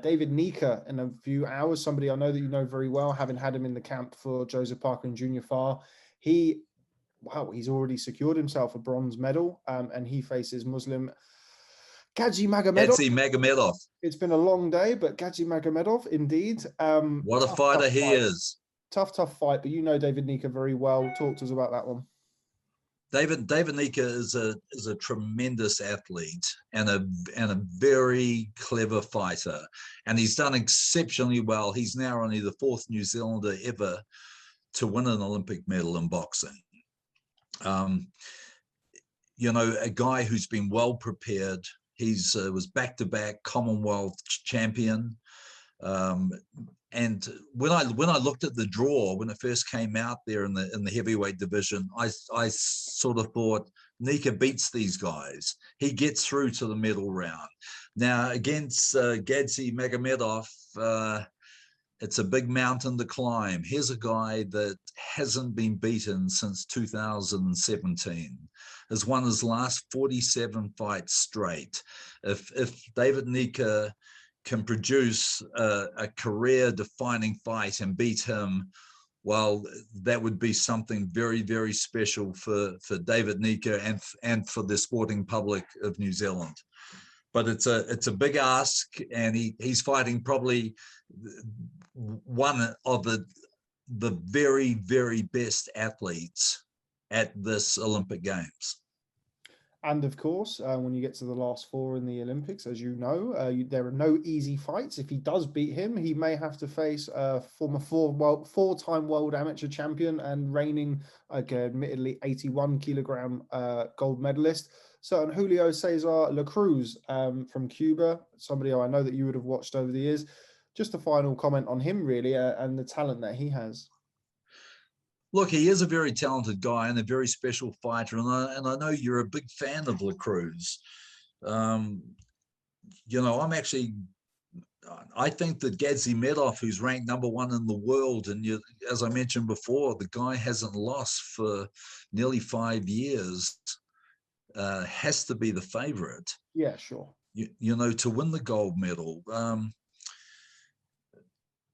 David Nyika in a few hours, somebody I know that you know very well, having had him in the camp for Joseph Parker and Junior Farr. He's already secured himself a bronze medal, and he faces Muslim Gadzhimagomedov. It's been a long day, but Gadzhimagomedov, indeed. What a fighter he is. Tough fight, but you know David Nyika very well. Talk to us about that one. David Nyika is a tremendous athlete and a very clever fighter, and he's done exceptionally well. He's now only the 4th New Zealander ever to win an Olympic medal in boxing. You know, a guy who's been well prepared. He's was back-to-back Commonwealth champion. And when I looked at the draw when it first came out there in the heavyweight division, I sort of thought Nyika beats these guys. He gets through to the medal round. Now against Gadzhimagomedov, it's a big mountain to climb. Here's a guy that hasn't been beaten since 2017. Has won his last 47 fights straight. If David Nyika can produce a career-defining fight and beat him, well, that would be something very, very special for David Nyika and for the sporting public of New Zealand. But it's a big ask, and he's fighting probably one of the very, very best athletes at this Olympic Games. And of course, when you get to the last 4 in the Olympics, as you know, there are no easy fights. If he does beat him, he may have to face a former 4-time world amateur champion and reigning, admittedly, 81-kilogram gold medalist, certain Julio Cesar La Cruz from Cuba, somebody I know that you would have watched over the years. Just a final comment on him, really, and the talent that he has. Look, he is a very talented guy and a very special fighter, and I know you're a big fan of La Cruz. You know, I think that Gadzhimagomedov, who's ranked #1 in the world, and as I mentioned before, the guy hasn't lost for nearly 5 years, has to be the favorite. Yeah, sure. You know, to win the gold medal.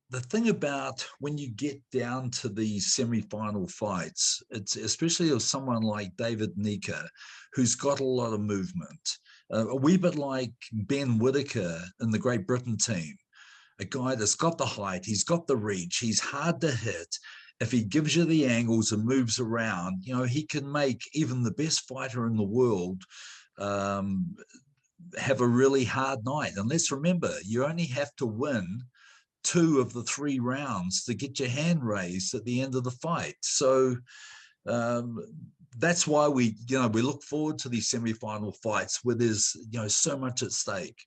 The thing about when you get down to the semi-final fights, it's especially of someone like David Nyika, who's got a lot of movement, a wee bit like Ben Whittaker in the Great Britain team, a guy that's got the height, he's got the reach, he's hard to hit. If he gives you the angles and moves around, you know, he can make even the best fighter in the world have a really hard night. And let's remember, you only have to win 2 of the 3 rounds to get your hand raised at the end of the fight. So that's why we look forward to these semi-final fights where there's, you know, so much at stake.